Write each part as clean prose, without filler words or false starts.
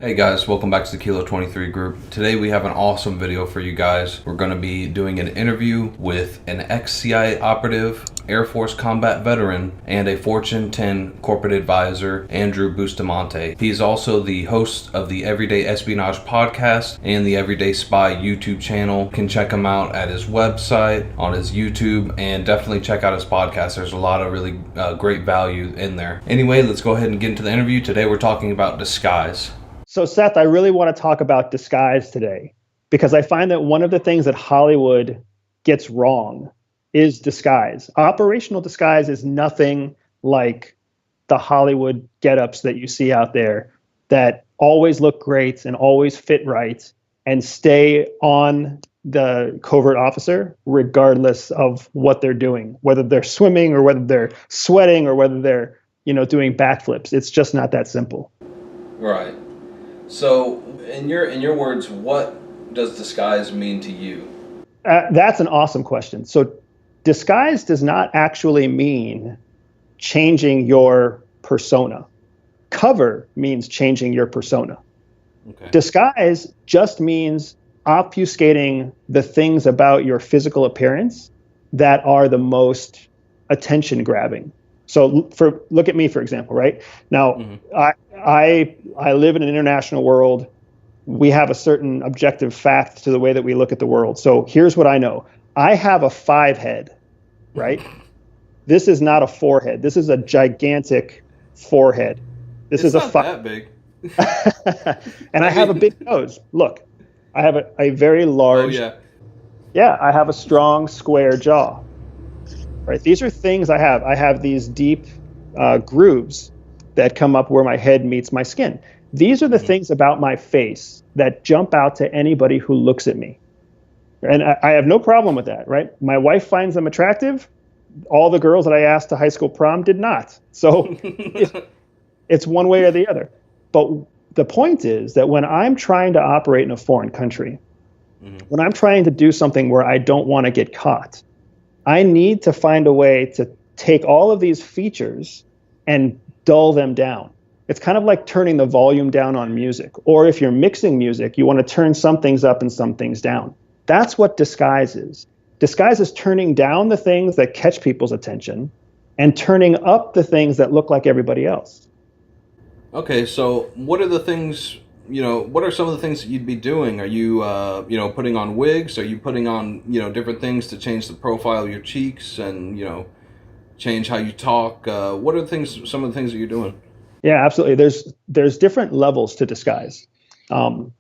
Hey guys, welcome back to the Kilo 23 group. Today we have an awesome video for you guys. We're going to be doing an interview with an ex-CIA operative, Air Force combat veteran, and a Fortune 10 corporate advisor, Andrew Bustamante. He's also the host of the Everyday Espionage podcast and the Everyday Spy YouTube channel. You can check him out at his website, on his YouTube, and definitely check out his podcast. There's a lot of really great value in there. Anyway, let's go ahead and get into the interview. Today we're talking about disguise. So Seth, I really want to talk about disguise today because I find that one of the things that Hollywood gets wrong is disguise. Operational disguise is nothing like the Hollywood get-ups that you see out there that always look great and always fit right and stay on the covert officer regardless of what they're doing, whether they're swimming or whether they're sweating or whether they're, doing backflips. It's just not that simple. Right. So, in your words, what does disguise mean to you? That's an awesome question. So, disguise does not actually mean changing your persona. Cover means changing your persona. Okay. Disguise just means obfuscating the things about your physical appearance that are the most attention grabbing. So look at me, for example, right? Now, I live in an international world. We have a certain objective fact to the way that we look at the world. So here's what I know. I have a 5 head, right? This is not a 4 head. This is a gigantic forehead. This is not that big. And I have a big nose. Look, I have a very large. Oh, yeah. Yeah, I have a strong square jaw. Right. These are things I have. I have these deep grooves that come up where my head meets my skin. These are the things about my face that jump out to anybody who looks at me. And I have no problem with that, right? My wife finds them attractive. All the girls that I asked to high school prom did not. So it's one way or the other. But the point is that when I'm trying to operate in a foreign country, when I'm trying to do something where I don't want to get caught, I need to find a way to take all of these features and dull them down. It's kind of like turning the volume down on music. Or if you're mixing music, you want to turn some things up and some things down. That's what disguise is. Disguise is turning down the things that catch people's attention and turning up the things that look like everybody else. Okay, so what are the things... what are some of the things that you'd be doing? Are you, putting on wigs? Are you putting on, different things to change the profile of your cheeks and, change how you talk? What are some of the things that you're doing? Yeah, absolutely. There's different levels to disguise, and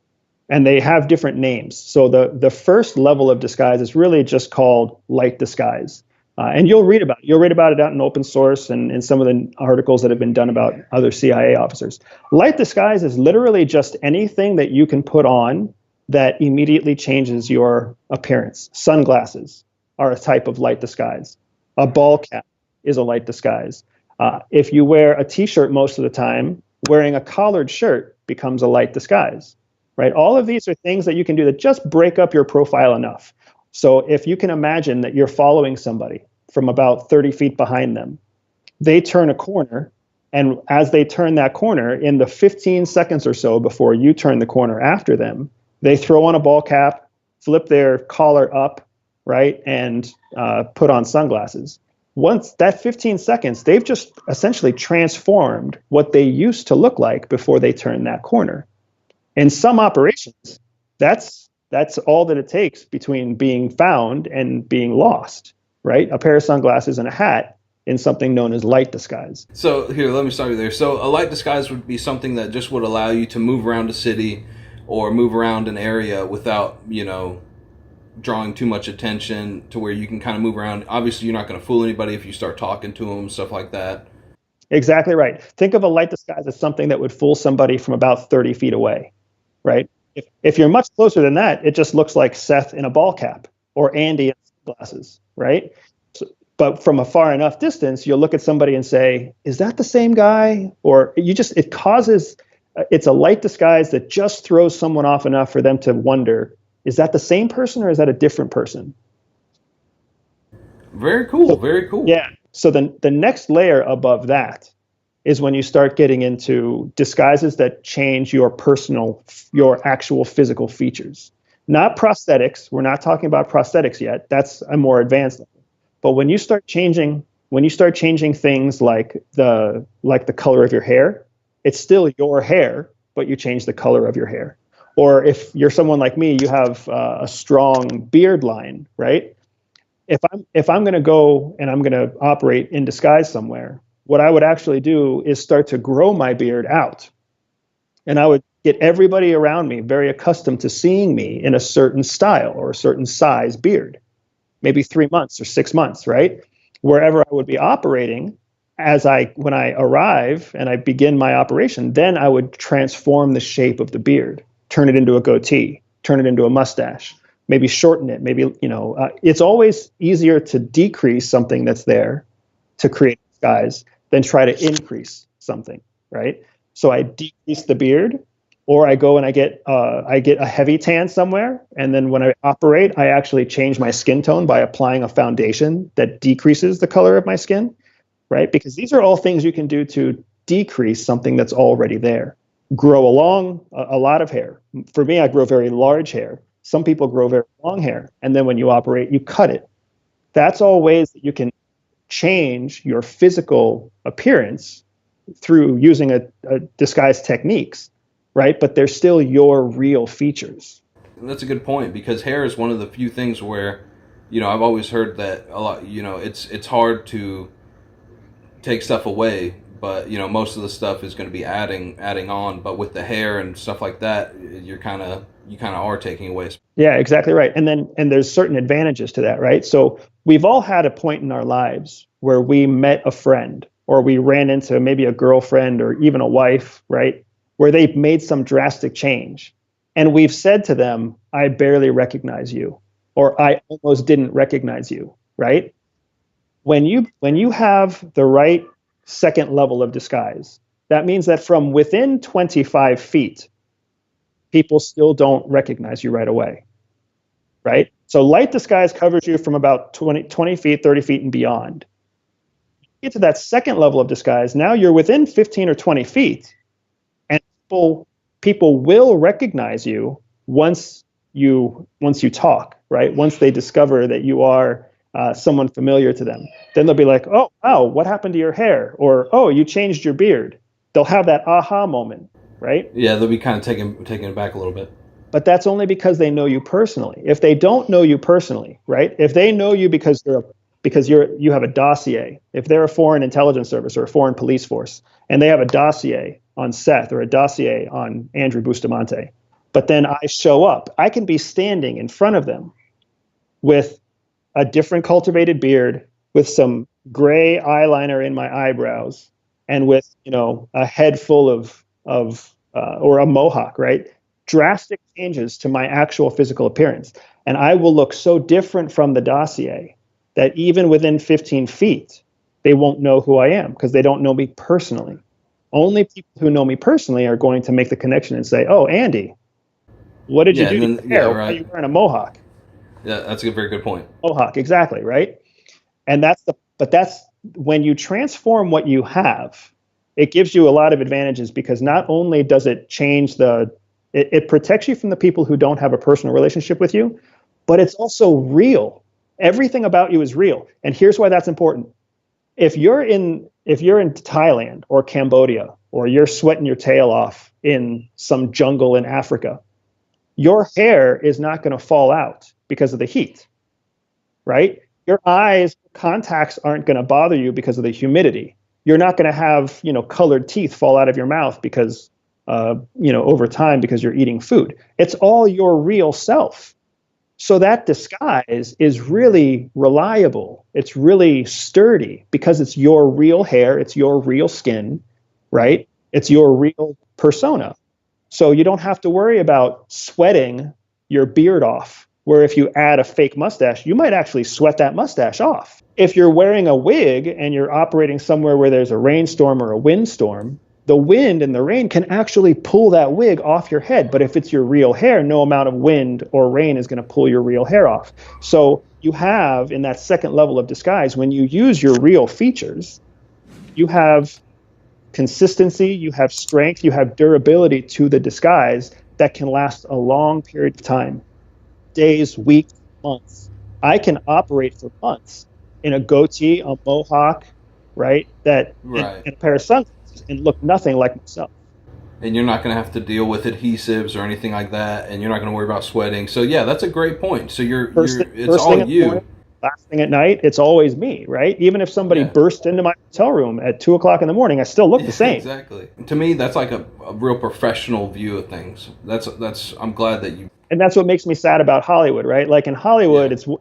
they have different names. So the first level of disguise is really just called light disguise. And you'll read about it out in open source and in some of the articles that have been done about other CIA officers. Light disguise is literally just anything that you can put on that immediately changes your appearance. Sunglasses are a type of light disguise. A ball cap is a light disguise. If you wear a t-shirt most of the time, wearing a collared shirt becomes a light disguise, right? All of these are things that you can do that just break up your profile enough. So if you can imagine that you're following somebody from about 30 feet behind them, they turn a corner, and as they turn that corner, in the 15 seconds or so before you turn the corner after them, they throw on a ball cap, flip their collar up, right, and put on sunglasses. Once that 15 seconds, they've just essentially transformed what they used to look like before they turned that corner. In some operations, that's all that it takes between being found and being lost, right? A pair of sunglasses and a hat in something known as light disguise. So here, let me start you there. So a light disguise would be something that just would allow you to move around a city or move around an area without, drawing too much attention to where you can kind of move around. Obviously, you're not going to fool anybody if you start talking to them, stuff like that. Exactly right. Think of a light disguise as something that would fool somebody from about 30 feet away, right? If you're much closer than that, it just looks like Seth in a ball cap or Andy in sunglasses, right? But from a far enough distance, you'll look at somebody and say, is that the same guy? Or it's a light disguise that just throws someone off enough for them to wonder, is that the same person or is that a different person? Very cool. Very cool. Yeah. So the next layer above that is when you start getting into disguises that change your actual physical features. Not prosthetics. We're not talking about prosthetics yet. That's a more advanced level. But when you start changing things like the color of your hair, it's still your hair, but you change the color of your hair. Or if you're someone like me, you have a strong beard line, right? If I'm going to go and I'm going to operate in disguise somewhere, what I would actually do is start to grow my beard out. And I would get everybody around me very accustomed to seeing me in a certain style or a certain size beard, maybe 3 months or 6 months, right? Wherever I would be operating, when I arrive and I begin my operation, then I would transform the shape of the beard, turn it into a goatee, turn it into a mustache, maybe shorten it. Maybe, it's always easier to decrease something that's there to create disguise than try to increase something, right? So I decrease the beard, or I go and I get a heavy tan somewhere, and then when I operate, I actually change my skin tone by applying a foundation that decreases the color of my skin, right? Because these are all things you can do to decrease something that's already there. Grow a lot of hair. For me, I grow very large hair. Some people grow very long hair, and then when you operate, you cut it. That's all ways that you can change your physical appearance through using a disguise techniques, right? But they're still your real features. That's a good point, because hair is one of the few things where, I've always heard that a lot, it's hard to take stuff away, but most of the stuff is going to be adding on. But with the hair and stuff like that, you kind of are taking away. Yeah, exactly right. And there's certain advantages to that, right? So we've all had a point in our lives where we met a friend, or we ran into maybe a girlfriend or even a wife, right? Where they've made some drastic change. And we've said to them, I barely recognize you, or I almost didn't recognize you, right? When you have the right second level of disguise, that means that from within 25 feet, people still don't recognize you right away, right? So light disguise covers you from about 20 feet, 30 feet and beyond. You get to that second level of disguise, now you're within 15 or 20 feet, and people will recognize you once you talk, right? Once they discover that you are someone familiar to them. Then they'll be like, oh, wow, what happened to your hair? Or, oh, you changed your beard. They'll have that aha moment, right? Yeah, they'll be kind of taken it back a little bit. But that's only because they know you personally. If they don't know you personally, right? If they know you because you have a dossier, if they're a foreign intelligence service or a foreign police force, and they have a dossier on Seth or a dossier on Andrew Bustamante, but then I show up, I can be standing in front of them with a different cultivated beard, with some gray eyeliner in my eyebrows, and with a head full of or a mohawk, right? Drastic changes to my actual physical appearance, and I will look so different from the dossier that even within 15 feet, they won't know who I am because they don't know me personally. Only people who know me personally are going to make the connection and say, "Oh, Andy, what did you do to your hair? Why are you wearing a mohawk?" Yeah, that's a very good point. Mohawk, exactly, right? And that's when you transform what you have, it gives you a lot of advantages, because not only does it change it protects you from the people who don't have a personal relationship with you, but it's also real. Everything about you is real. And here's why that's important. If you're in Thailand or Cambodia, or you're sweating your tail off in some jungle in Africa, your hair is not going to fall out because of the heat, right? Your eyes, contacts aren't going to bother you because of the humidity. You're not going to have, colored teeth fall out of your mouth because, over time, because you're eating food. It's all your real self. So that disguise is really reliable. It's really sturdy because it's your real hair. It's your real skin, right? It's your real persona. So you don't have to worry about sweating your beard off, where if you add a fake mustache, you might actually sweat that mustache off. If you're wearing a wig and you're operating somewhere where there's a rainstorm or a windstorm, the wind and the rain can actually pull that wig off your head. But if it's your real hair, no amount of wind or rain is going to pull your real hair off. So you have, in that second level of disguise, when you use your real features, you have consistency, you have strength, you have durability to the disguise that can last a long period of time, days, weeks, months. I can operate for months in a goatee, a mohawk, right? And Right. a pair of sunglasses and look nothing like myself. And you're not going to have to deal with adhesives or anything like that, and you're not going to worry about sweating. So yeah, that's a great point. So it's First thing all in the you. morning, last thing at night, it's always me, right? Even if somebody Yeah. burst into my hotel room at 2 o'clock in the morning, I still look the Yeah, same. exactly. To me, that's like a real professional view of things. That's. I'm glad that you. And that's what makes me sad about Hollywood, right? Like in Hollywood, Yeah.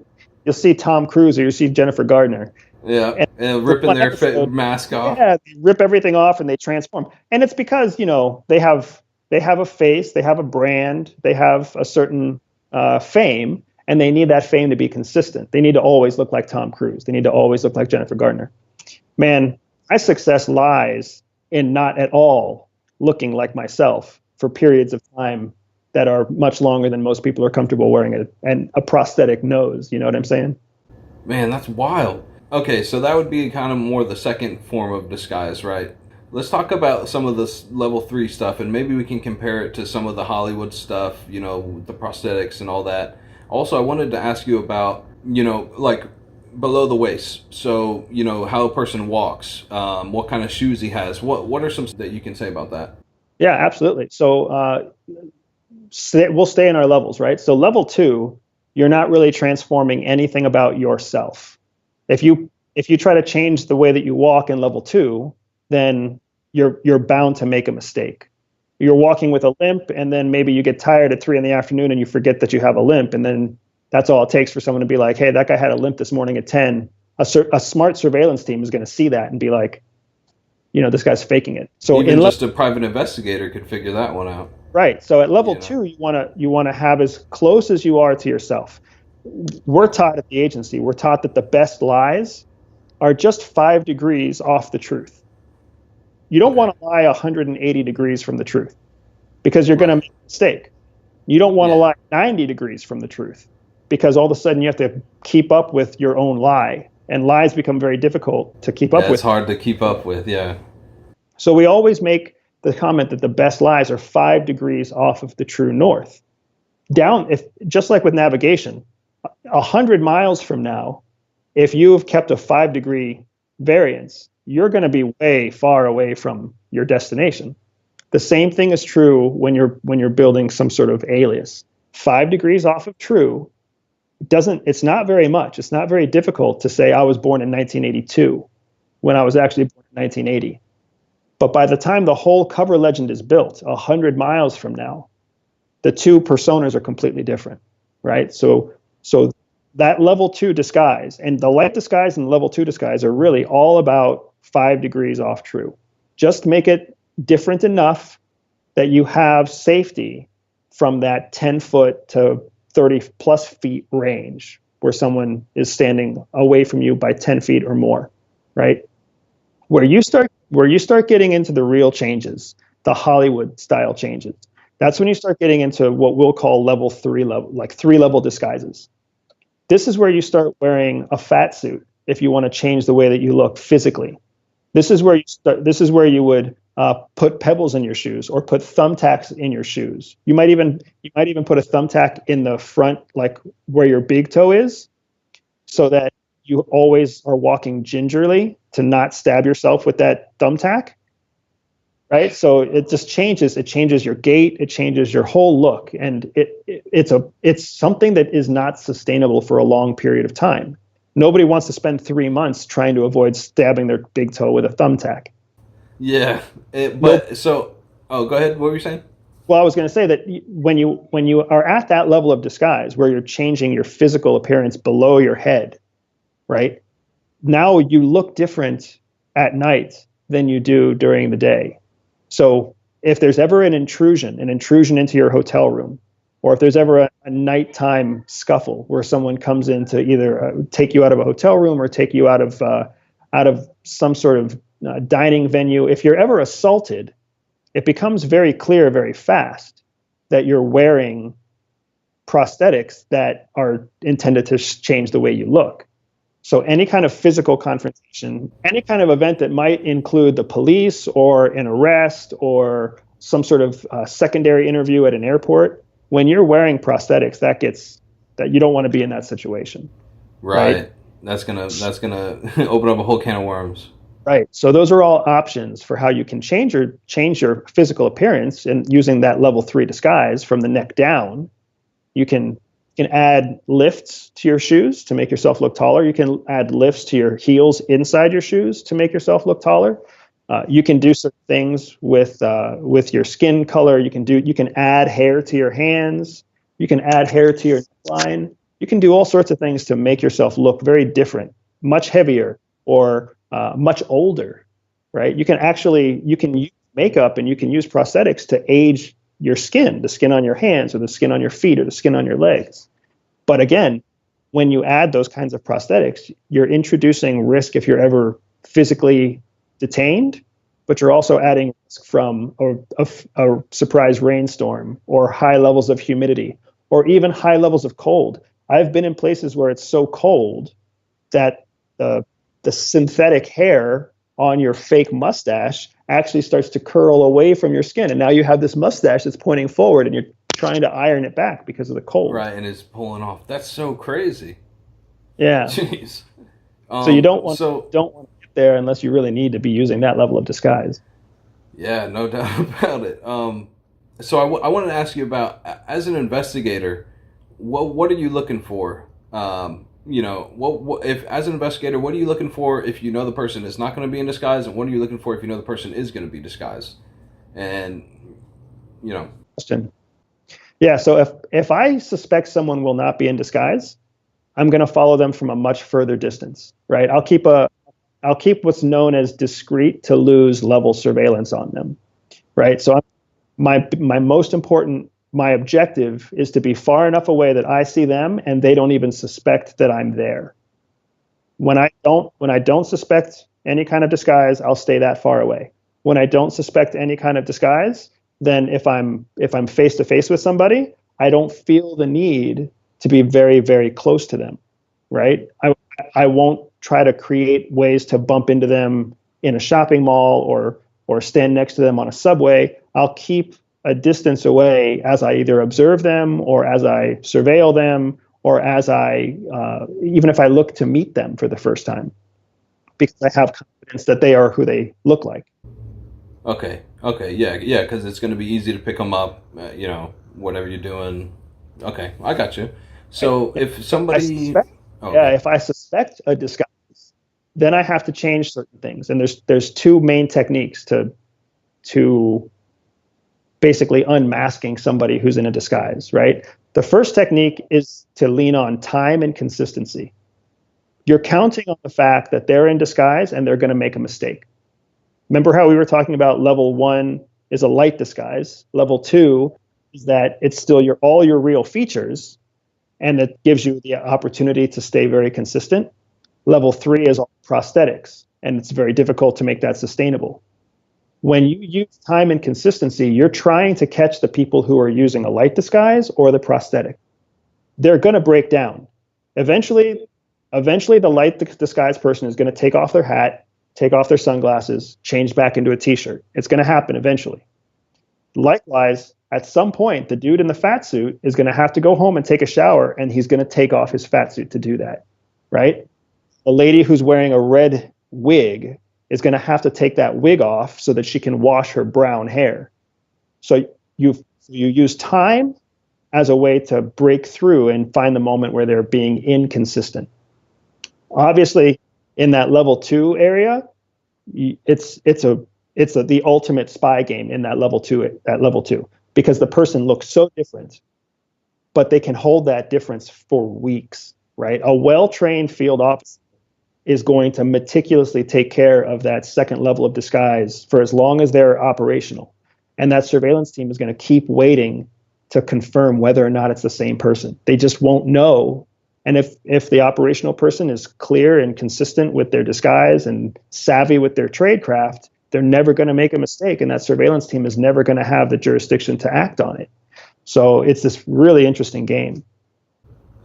you'll see Tom Cruise or you see Jennifer Gardner, Yeah. and And for ripping one their episode, mask off. yeah, they rip everything off and they transform. And it's because they have a face, they have a brand, they have a certain fame, and they need that fame to be consistent. They need to always look like Tom Cruise. They need to always look like Jennifer Gardner. Man, my success lies in not at all looking like myself for periods of time that are much longer than most people are comfortable wearing and a prosthetic nose. You know what I'm saying? Man, that's wild. Okay, so that would be kind of more the second form of disguise, right? Let's talk about some of this level 3 stuff, and maybe we can compare it to some of the Hollywood stuff, the prosthetics and all that. Also, I wanted to ask you about, like below the waist. So, how a person walks, what kind of shoes he has. What are some that you can say about that? Yeah, absolutely. So we'll stay in our levels, right? So level 2, you're not really transforming anything about yourself. If you try to change the way that you walk in level 2, then you're bound to make a mistake. You're walking with a limp, and then maybe you get tired at 3 in the afternoon and you forget that you have a limp, and then that's all it takes for someone to be like, "Hey, that guy had a limp this morning at 10." A smart surveillance team is going to see that and be like, this guy's faking it. So Even just a private investigator could figure that one out. right. So at level You know. 2, you want to have as close as you are to yourself. We're taught at the agency, we're taught that the best lies are just 5 degrees off the truth. You don't want to lie 180 degrees from the truth because you're going to make a mistake. You don't want to lie 90 degrees from the truth because all of a sudden you have to keep up with your own lie, and lies become very difficult to keep up with. It's hard to keep up with, yeah. So we always make the comment that the best lies are 5 degrees off of the true north. Just like with navigation, 100 miles from now, if you've kept a 5-degree variance, you're going to be way far away from your destination. The same thing is true when you're building some sort of alias. 5 degrees off of true it's not very much. It's not very difficult to say I was born in 1982 when I was actually born in 1980. But by the time the whole cover legend is built, 100 miles from now, the two personas are completely different, right? So that level 2 disguise and the light disguise and level 2 disguise are really all about 5 degrees off true. Just make it different enough that you have safety from that 10-foot to 30 plus feet range where someone is standing away from you by 10 feet or more, right? Where you start getting into the real changes, the Hollywood style changes, that's when you start getting into what we'll call level 3 like 3-level disguises. This is where you start wearing a fat suit if you want to change the way that you look physically. This is where you would put pebbles in your shoes or put thumbtacks in your shoes. You might even put a thumbtack in the front, like where your big toe is, so that you always are walking gingerly to not stab yourself with that thumbtack. Right? So it just changes. It changes your gait. It changes your whole look, and it's something that is not sustainable for a long period of time. Nobody wants to spend 3 months trying to avoid stabbing their big toe with a thumbtack. Yeah, oh, go ahead. What were you saying? Well, I was going to say that when you are at that level of disguise where you're changing your physical appearance below your head, right? Now you look different at night than you do during the day. So if there's ever an intrusion into your hotel room, or if there's ever a nighttime scuffle where someone comes in to either take you out of a hotel room or take you out of some sort of dining venue, if you're ever assaulted, it becomes very clear very fast that you're wearing prosthetics that are intended to change the way you look. So any kind of physical confrontation, any kind of event that might include the police or an arrest or some sort of secondary interview at an airport, when you're wearing prosthetics, that you don't want to be in that situation, right? Right. That's gonna open up a whole can of worms. Right. So those are all options for how you can change your physical appearance, and using that level 3 disguise from the neck down. You can add lifts to your shoes to make yourself look taller. You can add lifts to your heels inside your shoes to make yourself look taller. You can do some things with your skin color. You can add hair to your hands. You can add hair to your neckline. You can do all sorts of things to make yourself look very different, much heavier, or much older, right? You can use makeup and you can use prosthetics to age your skin, the skin on your hands or the skin on your feet or the skin on your legs. But again, when you add those kinds of prosthetics, you're introducing risk if you're ever physically detained, but you're also adding risk from a surprise rainstorm or high levels of humidity or even high levels of cold. I've been in places where it's so cold that the synthetic hair on your fake mustache actually starts to curl away from your skin. And now you have this mustache that's pointing forward and you're trying to iron it back because of the cold. Right, and it's pulling off. That's so crazy. Yeah. Jeez. So you don't want to get there unless you really need to be using that level of disguise. Yeah, no doubt about it. So I wanted to ask you about, as an investigator, what are you looking for? What if, as an investigator, what are you looking for if you know the person is not going to be in disguise, and what are you looking for if you know the person is going to be disguised? And Question. Yeah, so if I suspect someone will not be in disguise, I'm going to follow them from a much further distance, right? I'll keep what's known as discrete to lose level surveillance on them, right? So my objective is to be far enough away that I see them and they don't even suspect that I'm there. When I don't suspect any kind of disguise, I'll stay that far away. When I don't suspect any kind of disguise, then if I'm face to face with somebody, I don't feel the need to be very, very close to them, right? I won't try to create ways to bump into them in a shopping mall or stand next to them on a subway. I'll keep a distance away as I either observe them or as I surveil them or as I even if I look to meet them for the first time, because I have confidence that they are who they look like. Okay, yeah, because it's going to be easy to pick them up, whatever you're doing. Okay, I got you. So if somebody, if I suspect a disguise, then I have to change certain things, and there's two main techniques to basically unmasking somebody who's in a disguise, right? The first technique is to lean on time and consistency. You're counting on the fact that they're in disguise and they're going to make a mistake. Remember how we were talking about level 1 is a light disguise. Level 2 is that it's still all your real features, and it gives you the opportunity to stay very consistent. Level 3 is all prosthetics, and it's very difficult to make that sustainable. When you use time and consistency, you're trying to catch the people who are using a light disguise or the prosthetic. They're going to break down. Eventually the light disguise person is going to take off their hat, take off their sunglasses, change back into a t-shirt. It's going to happen eventually. Likewise, at some point, the dude in the fat suit is going to have to go home and take a shower, and he's going to take off his fat suit to do that, right? The lady who's wearing a red wig is going to have to take that wig off so that she can wash her brown hair. So you use time as a way to break through and find the moment where they're being inconsistent. Obviously, in that level 2 area, it's the ultimate spy game in that level 2, because the person looks so different, but they can hold that difference for weeks, right? A well-trained field officer is going to meticulously take care of that second level of disguise for as long as they're operational. And that surveillance team is going to keep waiting to confirm whether or not it's the same person. They just won't know. And if the operational person is clear and consistent with their disguise and savvy with their tradecraft, they're never going to make a mistake, and that surveillance team is never going to have the jurisdiction to act on it. So it's this really interesting game.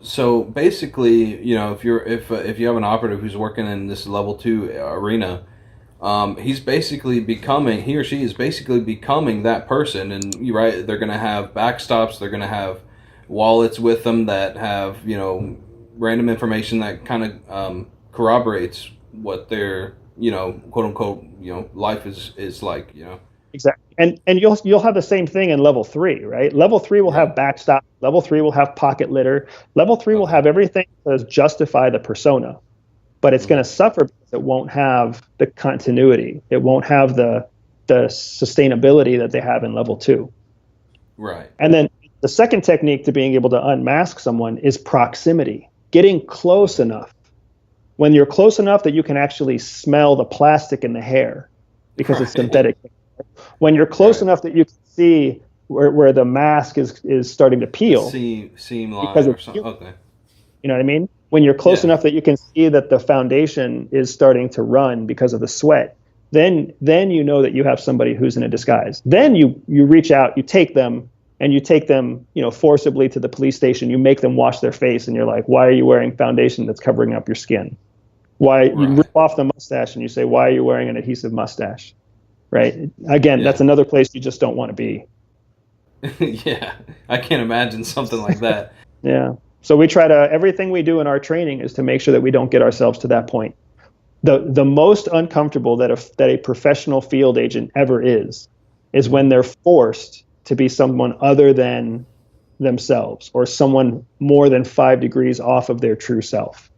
So basically, if you have an operative who's working in this level 2 arena, he or she is basically becoming that person, and you're right. They're gonna have backstops. They're gonna have wallets with them that have random information that kind of corroborates what their quote unquote life is like. Exactly. And you'll have the same thing in level 3, right? Level 3 will Right. have backstop. Level 3 will have pocket litter. Level 3 will Okay. have everything to justify the persona, but it's going Hmm. to suffer because it won't have the continuity. It won't have the sustainability that they have in level 2. Right. And then the second technique to being able to unmask someone is proximity, getting close Okay. enough. When you're close enough that you can actually smell the plastic in the hair because it's Right. synthetic. When you're close Right. enough that you can see where the mask is starting to The peel seam because line or it's something. peeling, Okay. you know what I mean? When you're close Yeah. enough that you can see that the foundation is starting to run because of the sweat, then you know that you have somebody who's in a disguise. Then you reach out, you take them, and you take them, forcibly to the police station. You make them wash their face, and you're like, "Why are you wearing foundation that's covering up your skin?" Why you Right. rip off the mustache and you say, "Why are you wearing an adhesive mustache?" Right? Again, that's Yeah. another place you just don't want to be. Yeah. I can't imagine something like that. Yeah. So we try to everything we do in our training is to make sure that we don't get ourselves to that point. The most uncomfortable that a professional field agent ever is when they're forced to be someone other than themselves or someone more than 5 degrees off of their true self.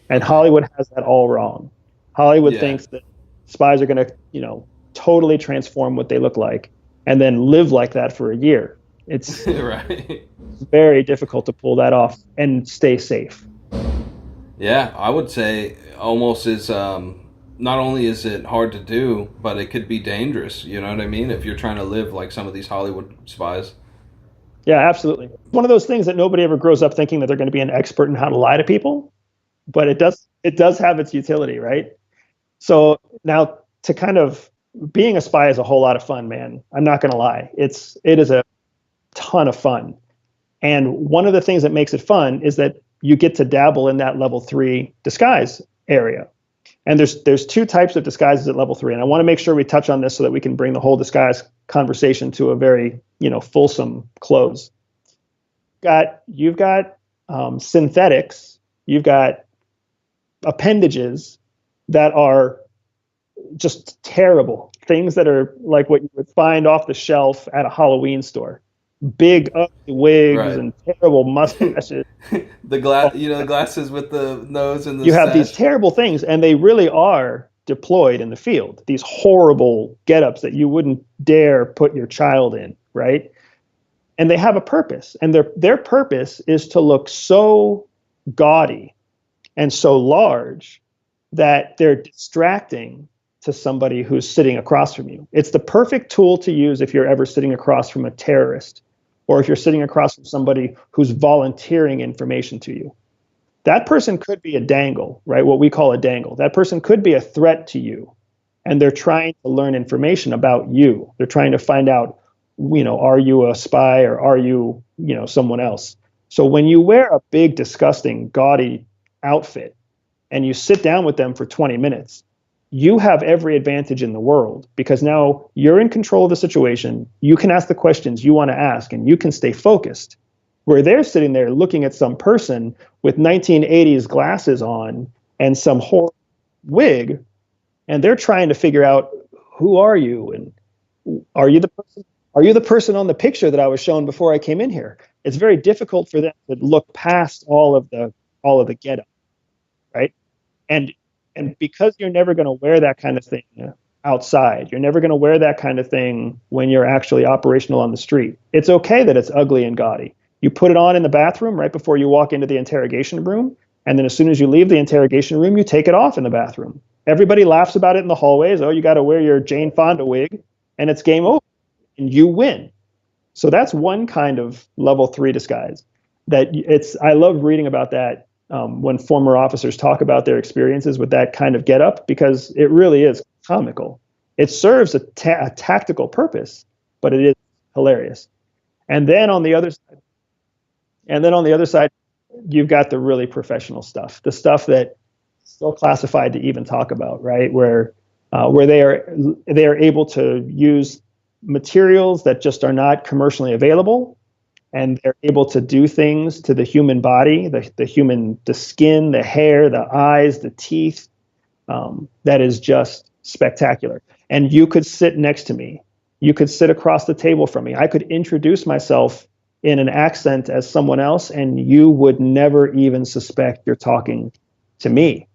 And Okay. Hollywood has that all wrong. Hollywood Yeah. thinks that spies are going to, totally transform what they look like and then live like that for a year. It's Right. very difficult to pull that off and stay safe. Yeah, I would say almost is not only is it hard to do, but it could be dangerous. You know what I mean? If you're trying to live like some of these Hollywood spies. Yeah, absolutely. One of those things that nobody ever grows up thinking that they're going to be an expert in how to lie to people, but it does have its utility, right? So now to kind of being a spy is a whole lot of fun, man. I'm not going to lie. It is a ton of fun. And one of the things that makes it fun is that you get to dabble in that level 3 disguise area. And there's two types of disguises at level 3, and I want to make sure we touch on this so that we can bring the whole disguise conversation to a very fulsome close. You've got synthetics, you've got appendages that are just terrible things that are like what you would find off the shelf at a Halloween store. Big ugly wigs Right. and terrible mustaches. The glasses with the nose and the You have these stash. terrible things, and they really are deployed in the field. These horrible get-ups that you wouldn't dare put your child in, right? And they have a purpose, and their purpose is to look so gaudy and so large that they're distracting to somebody who's sitting across from you. It's the perfect tool to use if you're ever sitting across from a terrorist or if you're sitting across from somebody who's volunteering information to you. That person could be a dangle, right? What we call a dangle. That person could be a threat to you, and they're trying to learn information about you. They're trying to find out, are you a spy or are you, someone else? So when you wear a big, disgusting, gaudy outfit and you sit down with them for 20 minutes, you have every advantage in the world because now you're in control of the situation. You can ask the questions you want to ask and you can stay focused. Where they're sitting there looking at some person with 1980s glasses on and some horrible wig, and they're trying to figure out who are you and are you the person? Are you the person on the picture that I was shown before I came in here? It's very difficult for them to look past all of the get up, right? And and because you're never going to wear that kind of thing outside, you're never going to wear that kind of thing when you're actually operational on the street. It's okay that it's ugly and gaudy. You put it on in the bathroom right before you walk into the interrogation room, and then as soon as you leave the interrogation room, you take it off in the bathroom. Everybody laughs about it in the hallways. Oh, you got to wear your Jane Fonda wig, and it's game over, and you win. So that's one kind of level 3 disguise. I love reading about that when former officers talk about their experiences with that kind of getup because it really is comical. It serves a tactical purpose, but it is hilarious. And then on the other side, you've got the really professional stuff, the stuff that still classified to even talk about, right? Where they are able to use materials that just are not commercially available, and they're able to do things to the human body, the skin, the hair, the eyes, the teeth, that is just spectacular. And you could sit next to me. You could sit across the table from me. I could introduce myself in an accent as someone else, and you would never even suspect you're talking to me.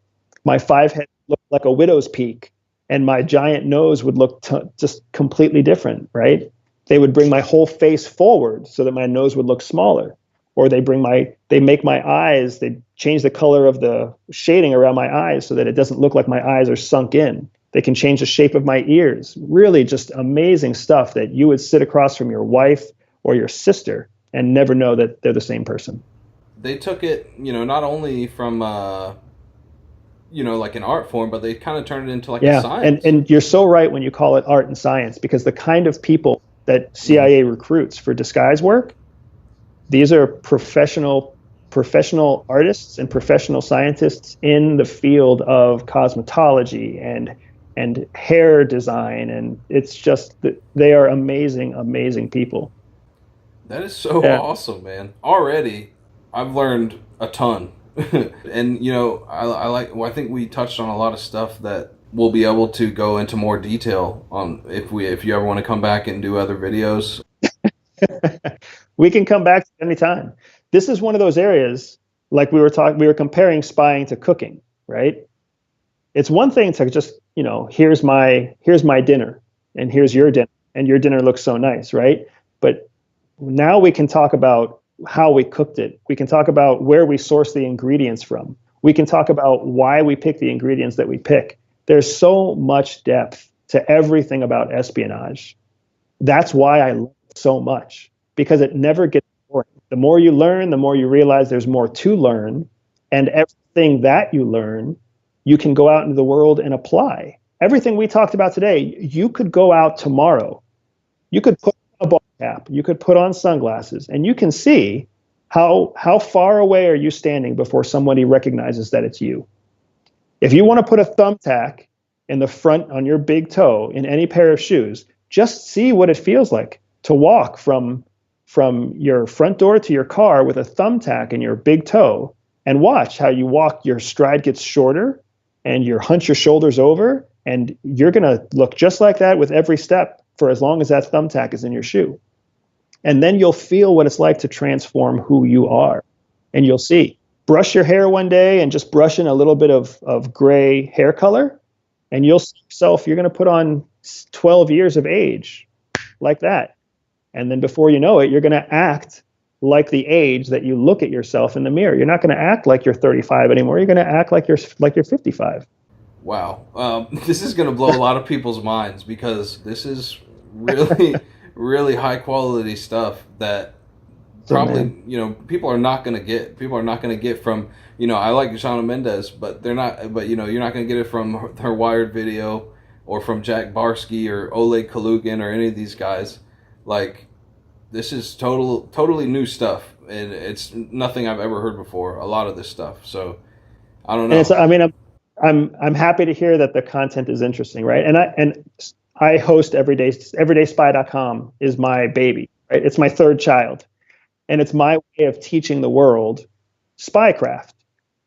My 5 head looked like a widow's peak, and my giant nose would look just completely different, right? They would bring my whole face forward so that my nose would look smaller. Or they make my eyes, they change the color of the shading around my eyes so that it doesn't look like my eyes are sunk in. They can change the shape of my ears. Really just amazing stuff that you would sit across from your wife or your sister and never know that they're the same person. They took it, not only from, like an art form, but they kind of turned it into like a science. And you're so right when you call it art and science, because the kind of people that CIA recruits for disguise work, these are professional artists and professional scientists in the field of cosmetology and hair design, and it's just that they are amazing people. That is so awesome, man. Already, I've learned a ton. And I think we touched on a lot of stuff that we'll be able to go into more detail on if you ever want to come back and do other videos. We can come back anytime. This is one of those areas, like we were comparing spying to cooking, right? It's one thing to just, here's my dinner and here's your dinner, and your dinner looks so nice, right? But now we can talk about how we cooked it. We can talk about where we source the ingredients from. We can talk about why we pick the ingredients that we pick. There's so much depth to everything about espionage. That's why I love it so much, because it never gets boring. The more you learn, the more you realize there's more to learn, and everything that you learn, you can go out into the world and apply. Everything we talked about today, you could go out tomorrow. You could put on a ball cap, you could put on sunglasses, and you can see how far away are you standing before somebody recognizes that it's you. If you want to put a thumbtack in the front on your big toe in any pair of shoes, just see what it feels like to walk from your front door to your car with a thumbtack in your big toe, and watch how you walk. Your stride gets shorter and you hunch your shoulders over, and you're going to look just like that with every step for as long as that thumbtack is in your shoe. And then you'll feel what it's like to transform who you are. And you'll see. Brush your hair one day and just brush in a little bit of gray hair color, and you'll see yourself, you're going to put on 12 years of age like that. And then before you know it, you're going to act like the age that you look at yourself in the mirror. You're not going to act like you're 35 anymore. You're going to act like you're 55. Wow. This is going to blow a lot of people's minds, because this is really, really high quality stuff that probably, people are not going to get. People are not going to get from, I like Shawn Mendes, but you're not going to get it from her Wired video or from Jack Barsky or Oleg Kalugin or any of these guys. Like, this is totally new stuff, and it's nothing I've ever heard before. A lot of this stuff, so I don't know. I'm happy to hear that the content is interesting, right? And I host everydayspy.com is my baby, right? It's my third child, and it's my way of teaching the world spycraft,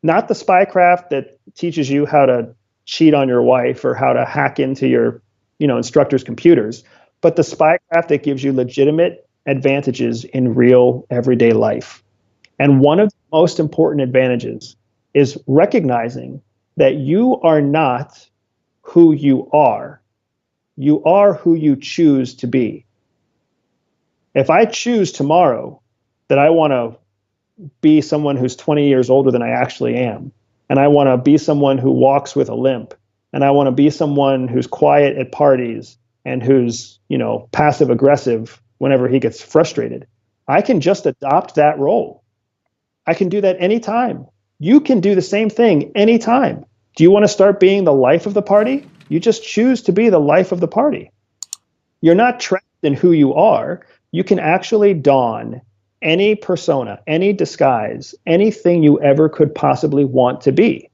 not the spycraft that teaches you how to cheat on your wife or how to hack into your, instructor's computers, but the spycraft that gives you legitimate advantages in real everyday life. And one of the most important advantages is recognizing that you are not who you are. You are who you choose to be. If I choose tomorrow that I want to be someone who's 20 years older than I actually am, and I want to be someone who walks with a limp, and I want to be someone who's quiet at parties and who's, passive aggressive whenever he gets frustrated, I can just adopt that role. I can do that anytime. You can do the same thing anytime. Do you want to start being the life of the party? You just choose to be the life of the party. You're not trapped in who you are. You can actually don any persona, any disguise, anything you ever could possibly want to be.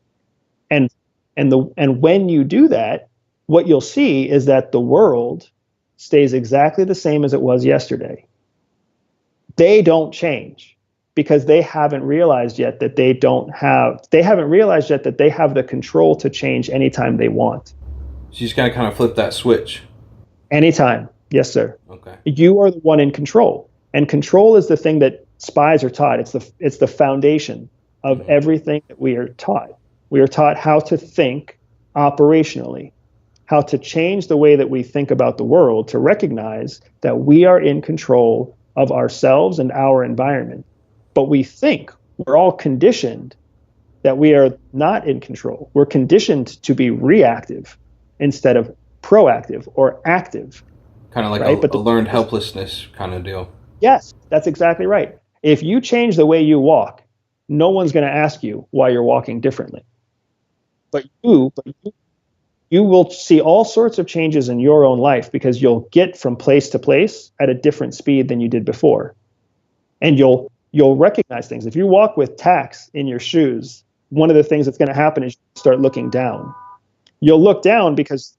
And and when you do that, what you'll see is that the world stays exactly the same as it was yesterday. They don't change because they haven't realized yet that they haven't realized yet that they have the control to change anytime they want. So you just gotta kind of flip that switch. Anytime. Yes, sir. Okay. You are the one in control. And control is the thing that spies are taught. It's the foundation of everything that we are taught. We are taught how to think operationally, how to change the way that we think about the world to recognize that we are in control of ourselves and our environment. But we think we're all conditioned that we are not in control. We're conditioned to be reactive instead of proactive or active. Kind of like right? a learned helplessness kind of deal. Yes, that's exactly right. If you change the way you walk, no one's going to ask you why you're walking differently. But you will see all sorts of changes in your own life because you'll get from place to place at a different speed than you did before. And you'll recognize things. If you walk with tacks in your shoes, one of the things that's going to happen is you start looking down. You'll look down because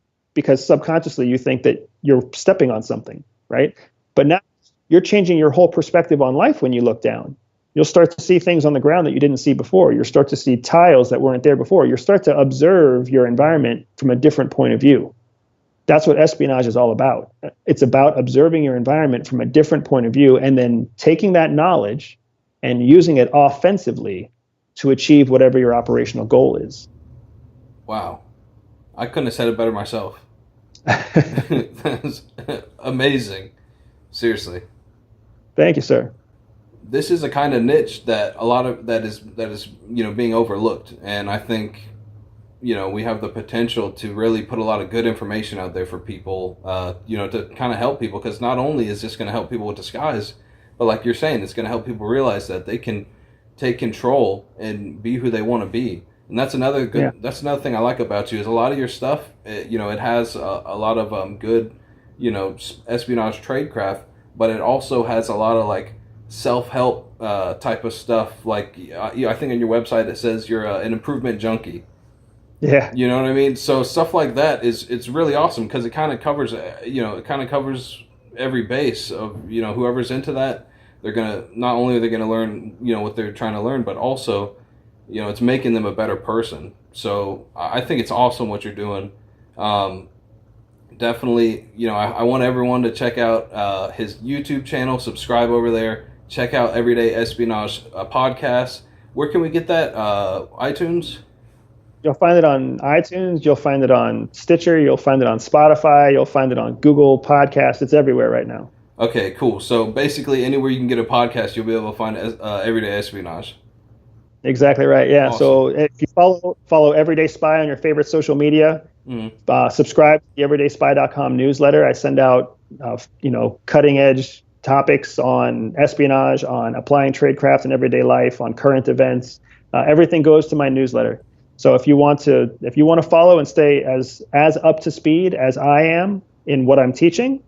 subconsciously you think that you're stepping on something, right? But now you're changing your whole perspective on life when you look down. You'll start to see things on the ground that you didn't see before. You'll start to see tiles that weren't there before. You'll start to observe your environment from a different point of view. That's what espionage is all about. It's about observing your environment from a different point of view and then taking that knowledge and using it offensively to achieve whatever your operational goal is. Wow. I couldn't have said it better myself. That's amazing. Seriously. Thank you, sir. This is a kind of niche that a lot of that is being overlooked, and I think we have the potential to really put a lot of good information out there for people, to kind of help people, because not only is this going to help people with disguise, but like you're saying, it's going to help people realize that they can take control and be who they want to be. And that's another good. Yeah. That's another thing I like about you is a lot of your stuff. It has a lot of good, espionage tradecraft, but it also has a lot of like self-help type of stuff. Like I think on your website it says you're an improvement junkie. Yeah. You know what I mean? So stuff like that it's really awesome because it kind of covers every base of whoever's into that. They're gonna not only are they gonna learn what they're trying to learn, but also it's making them a better person. So I think it's awesome what you're doing. Definitely, I want everyone to check out his YouTube channel, subscribe over there, check out Everyday Espionage podcast. Where can we get that? iTunes? You'll find it on iTunes. You'll find it on Stitcher. You'll find it on Spotify. You'll find it on Google Podcasts. It's everywhere right now. Okay, cool. So basically anywhere you can get a podcast, you'll be able to find Everyday Espionage. Exactly right. Yeah. Awesome. So if you follow Everyday Spy on your favorite social media, subscribe to the everydayspy.com newsletter. I send out cutting edge topics on espionage, on applying tradecraft in everyday life, on current events. Everything goes to my newsletter. So if you want to follow and stay as up to speed as I am in what I'm teaching,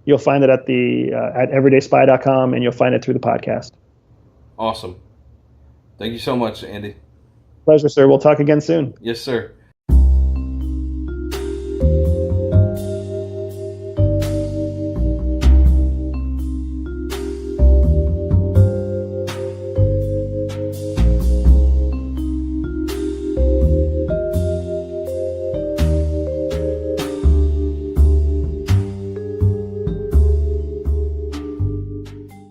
you'll find it at everydayspy.com, and you'll find it through the podcast. Awesome. Thank you so much, Andy. Pleasure, sir. We'll talk again soon. Yes, sir.